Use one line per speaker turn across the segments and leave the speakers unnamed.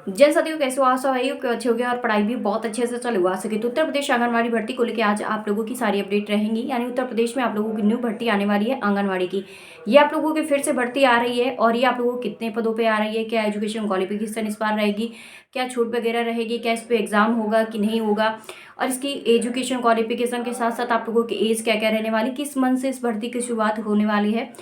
जन साथियों, कैसे हो आप सब? आइए कि अच्छे हो गया और पढ़ाई भी बहुत अच्छे से चल हुआ सके। तो उत्तर प्रदेश आंगनवाड़ी भर्ती को लेकर आज आप लोगों की सारी अपडेट रहेंगी। यानी उत्तर प्रदेश में आप लोगों की न्यू भर्ती आने वाली है आंगनवाड़ी की। ये आप लोगों की फिर से भर्ती आ रही है और ये आप लोगों को कितने पदों पे आ रही है, क्या एजुकेशन क्वालिफिकेशन इस बार रहेगी, क्या छूट वगैरह रहेगी, क्या इस पर एग्जाम होगा कि नहीं होगा, और इसकी एजुकेशन क्वालिफिकेशन के साथ साथ आप लोगों की एज क्या क्या रहने वाली, किस मंथ से इस भर्ती की शुरुआत होने वाली है,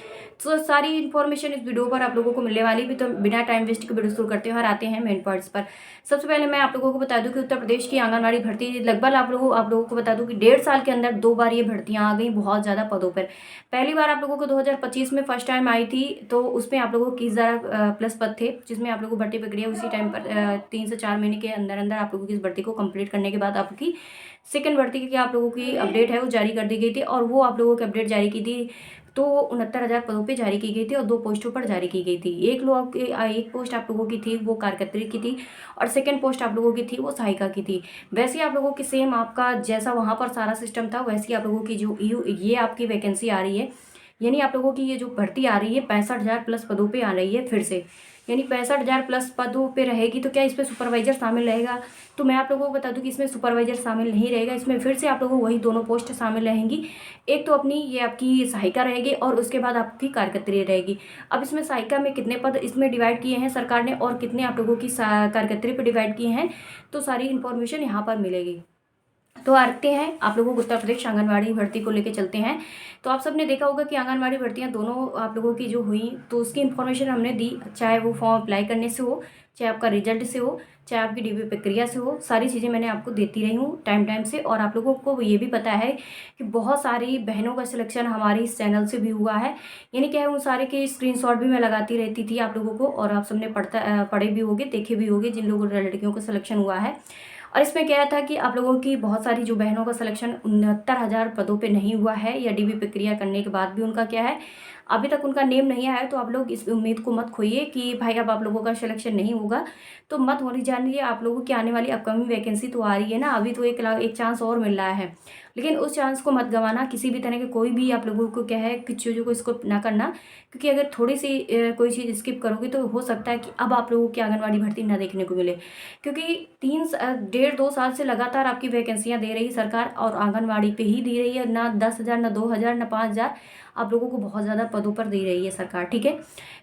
तो सारी इन्फॉर्मेशन इस वीडियो पर आप लोगों को मिलने वाली भी। तो बिना टाइम वेस्ट के वीडियो शुरू करते हैं और आते हैं मेन पॉइंट्स पर। सबसे पहले मैं आप लोगों को बता दूं कि उत्तर प्रदेश की आंगनवाड़ी भर्ती लगभग आप लोगों को बता दूं कि 1.5 साल के अंदर 2 बार ये भर्तियां आ गई बहुत ज़्यादा पदों पर। पहली बार आप लोगों को 2025 में फर्स्ट टाइम आई थी, तो उसमें आप लोगों को 21,000 प्लस पद थे, जिसमें आप लोगों को भर्ती प्रक्रिया उसी टाइम पर 3 से 4 महीने के अंदर अंदर आप लोगों की इस भर्ती को कंप्लीट करने के बाद आपकी सेकंड भर्ती की आप लोगों की अपडेट है वो जारी कर दी गई थी। और वो आप लोगों की अपडेट जारी की थी तो 69,000 पदों पे जारी की गई थी और 2 पोस्टों पर जारी की गई थी। एक पोस्ट आप लोगों की थी वो कार्यकर्त्री की थी और सेकंड पोस्ट आप लोगों की थी वो सहायिका की थी। वैसे ही आप लोगों की सेम आपका जैसा वहाँ पर सारा सिस्टम था वैसे ही आप लोगों की जो ये आपकी वैकेंसी आ रही है, यानी आप लोगों की ये जो भर्ती आ रही है 65,000 प्लस पदों पे आ रही है फिर से। यानी 65,000 प्लस पदों पे रहेगी तो क्या इस पे सुपरवाइजर शामिल रहेगा? तो मैं आप लोगों को बता दूं कि इसमें सुपरवाइजर शामिल नहीं रहेगा। इसमें फिर से आप लोगों को वही दोनों पोस्ट शामिल रहेंगी। एक तो अपनी ये आपकी सहायिका रहेगी और उसके बाद आपकी कार्यकर्त्री रहेगी। अब इसमें सहायिका में कितने पद इसमें डिवाइड किए हैं सरकार ने और कितने आप लोगों की कार्यकर्त्री पे डिवाइड किए हैं, तो सारी इन्फॉर्मेशन यहाँ पर मिलेगी। तो आते हैं आप लोगों को उत्तर प्रदेश आंगनवाड़ी भर्ती को लेके चलते हैं। तो आप सबने देखा होगा कि आंगनवाड़ी भर्तियां दोनों आप लोगों की जो हुई तो उसकी इन्फॉर्मेशन हमने दी, चाहे वो फॉर्म अप्लाई करने से हो, चाहे आपका रिजल्ट से हो, चाहे आपकी डीबी प्रक्रिया से हो, सारी चीज़ें मैंने आपको देती रही हूँ टाइम टाइम से। और आप लोगों को ये भी पता है कि बहुत सारी बहनों का सिलेक्शन हमारे इस चैनल से भी हुआ है। यानी क्या है, उन सारे के स्क्रीनशॉट भी मैं लगाती रहती थी आप लोगों को, और आप सबने पढ़े भी होंगे, देखे भी होंगे जिन लोगों लड़कियों का सिलेक्शन हुआ है। और इसमें क्या था कि आप लोगों की बहुत सारी जो बहनों का सिलेक्शन 69,000 पदों पे नहीं हुआ है, या डीबी प्रक्रिया करने के बाद भी उनका क्या है अभी तक उनका नेम नहीं आया है। तो आप लोग इस उम्मीद को मत खोइए कि भाई अब आप लोगों का सिलेक्शन नहीं होगा, तो मत होने जानिए। आप लोगों की आने वाली अपकमिंग वैकेंसी तो आ रही है ना, अभी तो एक चांस और मिल रहा है, लेकिन उस चांस को मत गंवाना। किसी भी तरह के कोई भी आप लोगों को क्या है कि चीज़ों को स्किप ना करना, क्योंकि अगर थोड़ी सी कोई चीज़ स्किप करोगे तो हो सकता है कि अब आप लोगों की आंगनवाड़ी भर्ती ना देखने को मिले। क्योंकि 1.5 2 साल से लगातार आपकी वैकेंसियां दे रही सरकार, और आंगनवाड़ी पे ही दे रही है, ना 10,000 ना 2,000 ना 5,000, आप लोगों को बहुत ज़्यादा पदों पर दे रही है सरकार। ठीक है,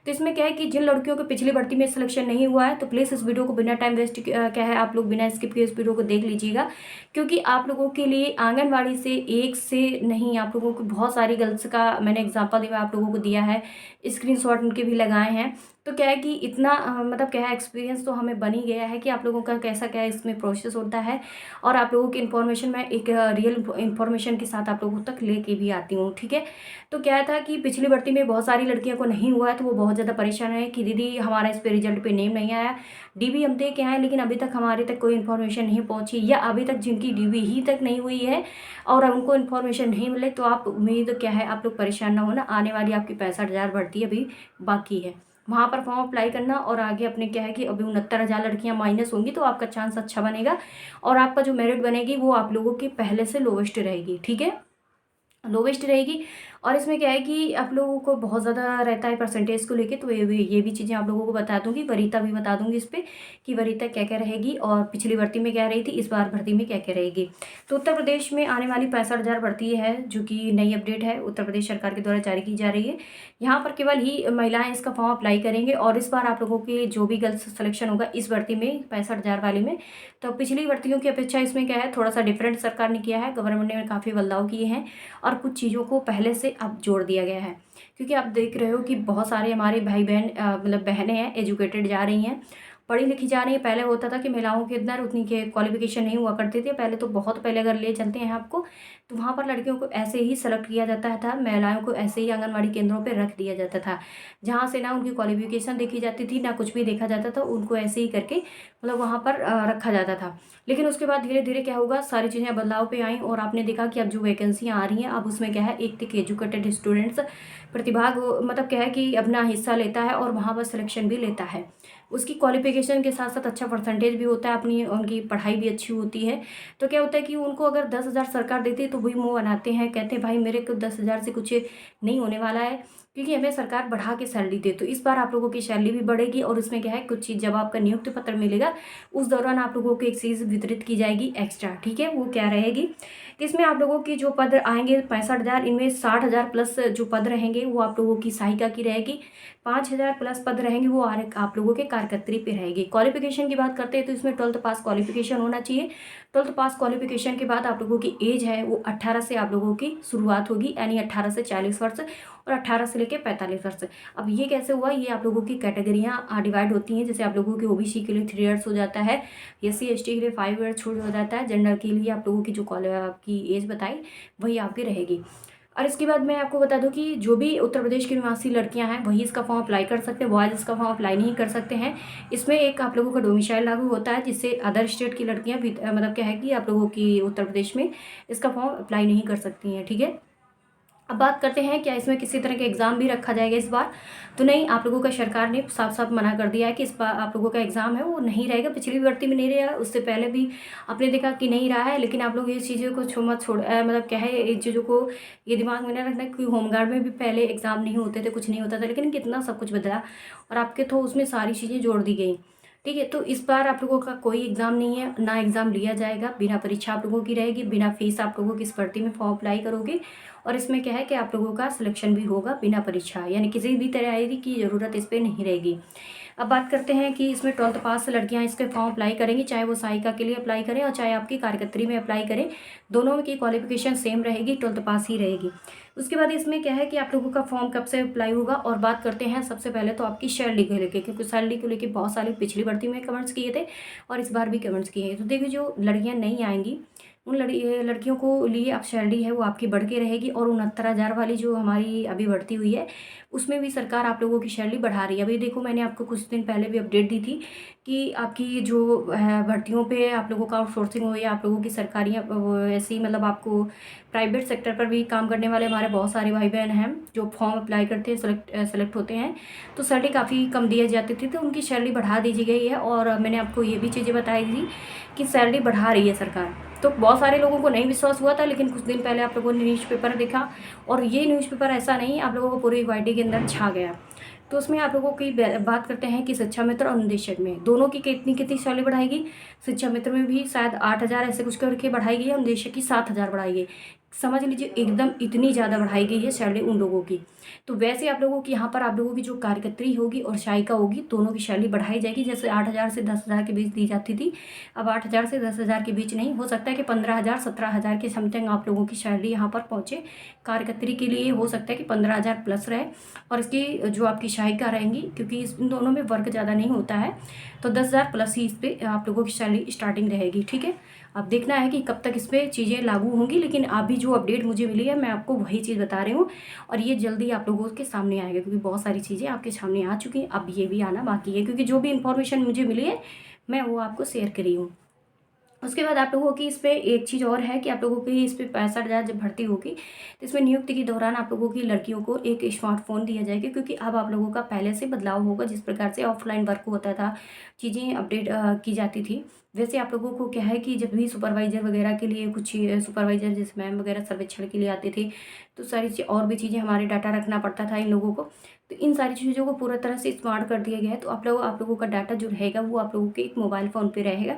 तो इसमें क्या है कि जिन लड़कियों को पिछली भर्ती में सिलेक्शन नहीं हुआ है तो प्लीज़ इस वीडियो को बिना टाइम वेस्ट क्या है आप लोग बिना स्किप किए इस वीडियो को देख लीजिएगा। क्योंकि आप लोगों के लिए आंगनवाड़ी से एक से नहीं, आप लोगों को बहुत सारी गर्ल्स का मैंने एग्जाम्पल दिया आप लोगों को दिया है, स्क्रीनशॉट उनके भी लगाए हैं। तो क्या है कि इतना मतलब क्या है एक्सपीरियंस तो हमें बन ही गया है कि आप लोगों का कैसा क्या इसमें प्रोसेस होता है, और आप लोगों की इन्फॉर्मेशन मैं एक रियल इन्फॉर्मेशन के साथ आप लोगों तक लेके भी आती हूँ। ठीक है, तो क्या था कि पिछली भर्ती में बहुत सारी लड़कियों को नहीं हुआ है तो वो बहुत ज़्यादा परेशान है कि दीदी हमारा इस पे रिजल्ट पे नेम नहीं आया, डीबी हम दे के आए लेकिन अभी तक हमारे तक कोई इन्फॉर्मेशन नहीं पहुंची, या अभी तक जिनकी डीबी ही तक नहीं हुई है और उनको इन्फॉर्मेशन नहीं मिले, तो आप उम्मीद क्या है आप लोग परेशान ना होना। आने वाली आपकी 65,000 भर्ती अभी बाकी है, वहाँ पर फॉर्म अप्लाई करना, और आगे अपने क्या है कि अभी 69,000 लड़कियां माइनस होंगी तो आपका चांस अच्छा बनेगा, और आपका जो मेरिट बनेगी वो आप लोगों की पहले से लोवेस्ट रहेगी। ठीक है, लोवेस्ट रहेगी। और इसमें क्या है कि आप लोगों को बहुत ज़्यादा रहता है परसेंटेज को लेके, तो ये भी चीज़ें आप लोगों को बता दूंगी, वरीयता भी बता दूंगी इस पर कि वरीयता क्या क्या रहेगी और पिछली भर्ती में क्या रही थी, इस बार भर्ती में क्या क्या रहेगी। तो उत्तर प्रदेश में आने वाली 65,000 भर्ती है जो कि नई अपडेट है, उत्तर प्रदेश सरकार के द्वारा जारी की जा रही है। यहाँ पर केवल ही महिलाएं इसका फॉर्म अप्लाई करेंगे, और इस बार आप लोगों के जो भी गर्ल्स सिलेक्शन होगा इस भर्ती में 65,000 वाली में, तो पिछली भर्तियों की अपेक्षा इसमें क्या है थोड़ा सा डिफरेंट सरकार ने किया है, गवर्नमेंट ने काफ़ी बदलाव किए हैं और कुछ चीज़ों को पहले से अब जोड़ दिया गया है। क्योंकि आप देख रहे हो कि बहुत सारे हमारे भाई बहन मतलब बहनें हैं एजुकेटेड जा रही हैं, पढ़ी लिखी जा रही है। पहले होता था कि महिलाओं के अंदर उतनी के क्वालिफिकेशन नहीं हुआ करती थी, पहले तो बहुत पहले अगर ले चलते हैं आपको तो वहाँ पर लड़कियों को ऐसे ही सेलेक्ट किया जाता था, महिलाओं को ऐसे ही आंगनबाड़ी केंद्रों पर रख दिया जाता था, जहाँ से ना उनकी क्वालिफिकेशन देखी जाती थी ना कुछ भी देखा जाता था, उनको ऐसे ही करके मतलब वहाँ पर रखा जाता था। लेकिन उसके बाद धीरे धीरे क्या होगा, सारी चीज़ें बदलाव पे आई और आपने देखा कि अब जो वैकेंसियाँ आ रही हैं अब उसमें क्या है एक तक एजुकेटेड स्टूडेंट्स प्रतिभाग मतलब क्या है कि अपना हिस्सा लेता है और वहाँ पर सिलेक्शन भी लेता है। उसकी क्वालिफिकेशन के साथ साथ अच्छा परसेंटेज भी होता है, अपनी उनकी पढ़ाई भी अच्छी होती है। तो क्या होता है कि उनको अगर 10,000 सरकार देती है तो वही मुँह बनाते हैं, कहते हैं भाई मेरे को 10,000 से कुछ नहीं होने वाला है, क्योंकि हमें सरकार बढ़ा के सैलरी दे। तो इस बार आप लोगों की सैलरी भी बढ़ेगी और उसमें क्या है, कुछ चीज़ जब आपका नियुक्ति पत्र मिलेगा उस दौरान आप लोगों को एक चीज़ वितरित की जाएगी एक्स्ट्रा, ठीक है। वो क्या रहेगी, तो इसमें आप लोगों की जो पद आएंगे 65,000, इनमें 60,000 प्लस जो पद रहेंगे वो आप लोगों की सहायिका की रहेगी। 5,000 प्लस पद रहेंगे वो आप लोगों के कार्यकर्त्री पे रहेगी। क्वालिफिकेशन की बात करते हैं तो इसमें 12th पास क्वालिफिकेशन होना चाहिए। 12th पास क्वालिफिकेशन के बाद आप लोगों की एज है वो 18 से आप लोगों की शुरुआत होगी, यानी 18 से 40 वर्ष और 18 से लेकर 45 वर्ष। अब ये कैसे हुआ, ये आप लोगों की कैटेगरियाँ डिवाइड होती हैं। जैसे आप लोगों की ओबीसी के लिए 3 ईयर्स हो जाता है, SC ST के लिए 5 ईयर्स हो जाता है, जनरल के लिए आप लोगों की जो आपकी एज बताई वही आपकी रहेगी। और इसके बाद मैं आपको बता दूं कि जो भी उत्तर प्रदेश की निवासी लड़कियां हैं वही इसका फॉर्म अप्लाई कर सकते हैं, बॉयज़ इसका फॉर्म अप्लाई नहीं कर सकते हैं। इसमें एक आप लोगों का डोमिसाइल लागू होता है, जिससे अदर स्टेट की लड़कियां भी मतलब क्या है कि आप लोगों की उत्तर प्रदेश में इसका फॉर्म अप्लाई नहीं कर सकती हैं, ठीक है। अब बात करते हैं क्या इसमें किसी तरह का एग्ज़ाम भी रखा जाएगा इस बार, तो नहीं, आप लोगों का सरकार ने साफ साफ मना कर दिया है कि इस बार आप लोगों का एग्ज़ाम है वो नहीं रहेगा। पिछली भर्ती में नहीं रहा, उससे पहले भी आपने देखा कि नहीं रहा है, लेकिन आप लोग ये चीज़ों को मत छोड़ मतलब क्या है, इन चीज़ों को ये दिमाग में ना रखना कि होमगार्ड में भी पहले एग्ज़ाम नहीं होते थे, कुछ नहीं होता था, लेकिन कितना सब कुछ बदला और आपके तो उसमें सारी चीज़ें जोड़ दी गई, ठीक है। तो इस बार आप लोगों का कोई एग्ज़ाम नहीं है, ना एग्ज़ाम लिया जाएगा, बिना परीक्षा आप लोगों की रहेगी, बिना फीस आप लोगों की इस भर्ती में फॉर्म अप्लाई करोगे और इसमें क्या है कि आप लोगों का सिलेक्शन भी होगा बिना परीक्षा, यानी किसी भी तैयारी की ज़रूरत इस पर नहीं रहेगी। अब बात करते हैं कि इसमें 12th पास लड़कियां इसके फॉर्म अप्लाई करेंगी, चाहे वो सहायिका के लिए अप्लाई करें और चाहे आपकी कार्यकर्त्री में अप्लाई करें, दोनों की क्वालिफिकेशन सेम रहेगी, 12th पास ही रहेगी। उसके बाद इसमें क्या है कि आप लोगों का फॉर्म कब से अप्लाई होगा, और बात करते हैं सबसे पहले तो आपकी सैलरी को लेकर, क्योंकि सैलरी को लेकर बहुत सारी पिछली भर्ती में कमेंट्स किए थे और इस बार भी कमेंट्स किए हैं। तो देखिए, जो लड़कियाँ नहीं आएंगी उन लड़कियों को लिए आप सैलरी है वो आपकी बढ़ के रहेगी, और 69,000 वाली जो हमारी अभी बढ़ती हुई है उसमें भी सरकार आप लोगों की सैलरी बढ़ा रही है। अभी देखो, मैंने आपको कुछ दिन पहले भी अपडेट दी थी कि आपकी जो भर्तियों पे आप लोगों का आउटसोर्सिंग हो या आप लोगों की सरकारी ऐसी मतलब आपको प्राइवेट सेक्टर पर भी काम करने वाले हमारे बहुत सारे भाई बहन हैं जो फॉर्म अप्लाई करते हैं, सेलेक्ट होते हैं, तो सैलरी काफ़ी कम दी जाती थी, तो उनकी सैलरी बढ़ा दी गई है। और मैंने आपको ये भी चीज़ें बताई थी कि सैलरी बढ़ा रही है सरकार। तो बहुत सारे लोगों को नहीं विश्वास हुआ था, लेकिन कुछ दिन पहले आप लोगों ने न्यूज़पेपर देखा, और ये न्यूज़पेपर ऐसा नहीं, आप लोगों को पूरी वाईटी के अंदर छा गया। तो उसमें आप लोगों की बात करते हैं कि शिक्षा मित्र और निदेशक में दोनों की कितनी कितनी सैलरी बढ़ाएगी। शिक्षा मित्र में भी शायद 8,000 ऐसे कुछ करके बढ़ाई गई है और निदेशक की 7,000 बढ़ाई गई। समझ लीजिए एकदम इतनी ज़्यादा बढ़ाई गई है सैलरी उन लोगों की। तो वैसे आप लोगों की यहाँ पर आप लोगों की जो कार्यकर्त्री होगी और सहायिका होगी, दोनों की सैलरी बढ़ाई जाएगी। जैसे 8,000 से 10,000 के बीच दी जाती थी, अब 8,000 से 10,000 के बीच नहीं, हो सकता है कि 15,000 17,000 के समथिंग आप लोगों की सैलरी यहाँ पर पहुँचे। कार्यकर्त्री के लिए हो सकता है कि 15,000 प्लस रहे, और इसकी जो आपकी सहायिका रहेंगी, क्योंकि इन दोनों में वर्क ज़्यादा नहीं होता है, तो 10,000 प्लस ही इस पर आप लोगों की सैलरी स्टार्टिंग रहेगी, ठीक है। अब देखना है कि कब तक इस पर चीज़ें लागू होंगी, लेकिन अभी जो अपडेट मुझे मिली है मैं आपको वही चीज़ बता रही हूँ, और ये जल्दी आप लोगों के सामने आएगा, क्योंकि बहुत सारी चीज़ें आपके सामने आ चुकी हैं, अब ये भी आना बाकी है, क्योंकि जो भी इन्फॉर्मेशन मुझे मिली है मैं वो आपको शेयर करी हूँ। उसके बाद आप लोगों की इस पर एक चीज़ और है कि आप लोगों की इस पर 65,000 जब भर्ती होगी तो इसमें नियुक्ति के दौरान आप लोगों की लड़कियों को एक स्मार्टफोन दिया जाएगा, क्योंकि अब आप लोगों का पहले से बदलाव होगा। जिस प्रकार से ऑफलाइन वर्क होता था, चीज़ें अपडेट की जाती थी, वैसे आप लोगों को क्या है कि जब भी सुपरवाइजर वगैरह के लिए कुछ सुपरवाइजर जैसे मैम वगैरह सर्वेक्षण के लिए आते थे, तो सारी और भी चीज़ें हमारे डाटा रखना पड़ता था इन लोगों को, तो इन सारी चीज़ों को पूरा तरह से स्मार्ट कर दिया गया है। तो आप लोगों का डाटा जो रहेगा वो आप लोगों के एक मोबाइल फ़ोन पे रहेगा।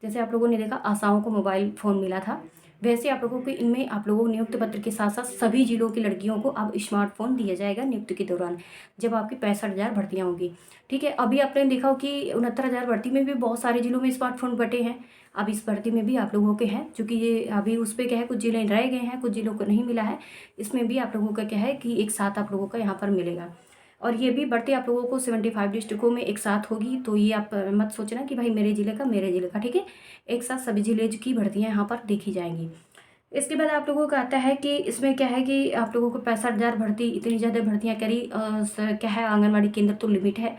जैसे आप लोगों ने देखा आशाओं को मोबाइल फ़ोन मिला था, वैसे आप लोगों को इनमें आप लोगों को नियुक्त पत्र के साथ साथ सभी जिलों की लड़कियों को अब स्मार्टफोन दिया जाएगा नियुक्ति के दौरान, जब आपकी 65,000 भर्तियाँ होंगी, ठीक है। अभी आपने देखा हो कि 69,000 भर्ती में भी बहुत सारे जिलों में स्मार्टफोन बटे हैं, अब इस भर्ती में भी आप लोगों के हैं, चूँकि ये अभी उस पर क्या है कुछ जिले रह गए हैं, कुछ जिलों को नहीं मिला है, इसमें भी आप लोगों का क्या है कि एक साथ आप लोगों का यहाँ पर मिलेगा। और ये भी बढ़ती आप लोगों को 75 डिस्ट्रिक्टों में एक साथ होगी, तो ये आप मत सोचना कि भाई मेरे ज़िले का, ठीक है। एक साथ सभी जिले की भर्तियाँ यहाँ पर देखी जाएंगी। इसके बाद आप लोगों का आता है कि इसमें क्या है कि आप लोगों को 65,000 भर्ती, इतनी ज़्यादा भर्तियाँ करी क्या है, आंगनबाड़ी केंद्र तो लिमिट है,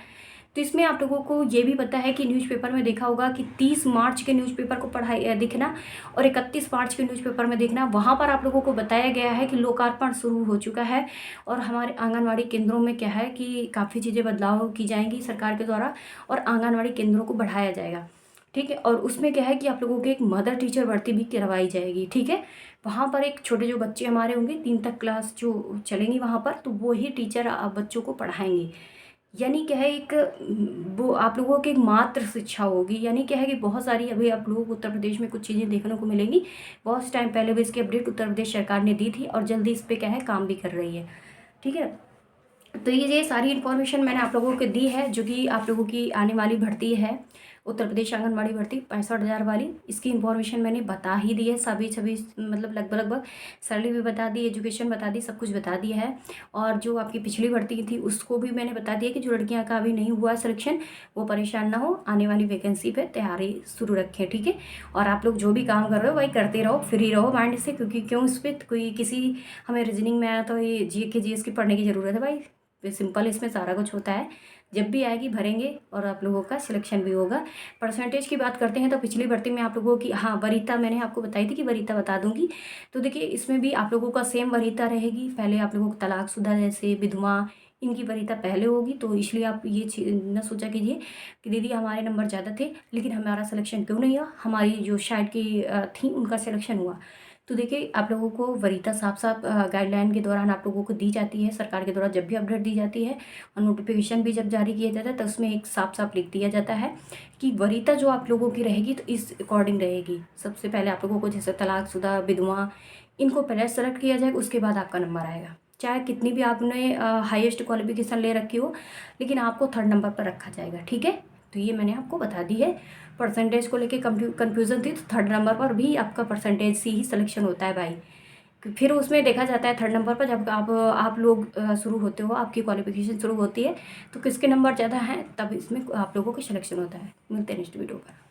तो इसमें आप लोगों को ये भी पता है कि न्यूज़पेपर में देखा होगा कि 30 मार्च के न्यूज़पेपर को दिखना और 31 मार्च के न्यूज़पेपर में देखना, वहाँ पर आप लोगों को बताया गया है कि लोकार्पण शुरू हो चुका है और हमारे आंगनवाड़ी केंद्रों में क्या है कि काफ़ी चीज़ें बदलाव की जाएंगी सरकार के द्वारा और आंगनवाड़ी केंद्रों को बढ़ाया जाएगा। ठीक है, और उसमें क्या है कि आप लोगों को एक मदर टीचर भर्ती भी करवाई जाएगी। ठीक है, वहाँ पर एक छोटे जो बच्चे हमारे होंगे 3 तक क्लास जो चलेंगी वहाँ पर, तो वो ही टीचर बच्चों को पढ़ाएंगे। यानी क्या है एक वो आप लोगों की एक मात्र शिक्षा होगी। यानी क्या है कि बहुत सारी अभी आप लोगों को उत्तर प्रदेश में कुछ चीज़ें देखने को मिलेंगी। बहुत टाइम पहले भी इसकी अपडेट उत्तर प्रदेश सरकार ने दी थी और जल्दी इस पर क्या है काम भी कर रही है। ठीक है, तो ये सारी इन्फॉर्मेशन मैंने आप लोगों को दी है जो कि आप लोगों की आने वाली भर्ती है उत्तर प्रदेश आंगनबाड़ी भर्ती 65,000 वाली। इसकी इन्फॉर्मेशन मैंने बता ही दी है, सभी सभी मतलब लगभग सैलरी भी बता दी, एजुकेशन बता दी, सब कुछ बता दिया है। और जो आपकी पिछली भर्ती थी उसको भी मैंने बता दिया कि जो लड़कियां का अभी नहीं हुआ सिलेक्शन वो परेशान ना हो, आने वाली वैकेंसी पे तैयारी शुरू रखें। ठीक है, और आप लोग जो भी काम कर रहे हो वही करते रहो, फ्री रहो माइंड से, क्योंकि क्यों इस पर कोई किसी हमें रीजनिंग में आया तो ये जीएस की पढ़ने की ज़रूरत है भाई। सिंपल इसमें सारा कुछ होता है, जब भी आएगी भरेंगे और आप लोगों का सिलेक्शन भी होगा। परसेंटेज की बात करते हैं तो पिछली भर्ती में आप लोगों की हाँ वरीयता मैंने आपको बताई थी कि वरीयता बता दूंगी। तो देखिए इसमें भी आप लोगों का सेम वरीयता रहेगी। पहले आप लोगों को तलाकशुदा जैसे विधवा इनकी वरीयता पहले होगी, तो इसलिए आप ये न सोचा कीजिए कि दीदी हमारे नंबर ज़्यादा थे लेकिन हमारा सिलेक्शन क्यों नहीं हुआ, हमारी जो शायद की थी उनका सिलेक्शन हुआ। तो देखिए आप लोगों को वरीयता साफ साफ गाइडलाइन के दौरान आप लोगों को दी जाती है सरकार के द्वारा, जब भी अपडेट दी जाती है और नोटिफिकेशन भी जब जारी किया जाता है तो उसमें एक साफ साफ लिख दिया जाता है कि वरीयता जो आप लोगों की रहेगी तो इस अकॉर्डिंग रहेगी। सबसे पहले आप लोगों को जैसे तलाकशुदा विधवा इनको पहले सेलेक्ट किया जाएगा, उसके बाद आपका नंबर आएगा। चाहे कितनी भी आपने हाईएस्ट क्वालिफिकेशन ले रखी हो लेकिन आपको 3rd नंबर पर रखा जाएगा। ठीक है, तो ये मैंने आपको बता दी है। परसेंटेज को लेके कन्फ्यूज़न थी तो 3rd नंबर पर भी आपका परसेंटेज से ही सिलेक्शन होता है भाई। फिर उसमें देखा जाता है 3rd नंबर पर जब आप लोग शुरू होते हो, आपकी क्वालिफिकेशन शुरू होती है तो किसके नंबर ज़्यादा हैं तब इसमें आप लोगों का सिलेक्शन होता है। मिलते हैं नेक्स्ट वीडियो पर।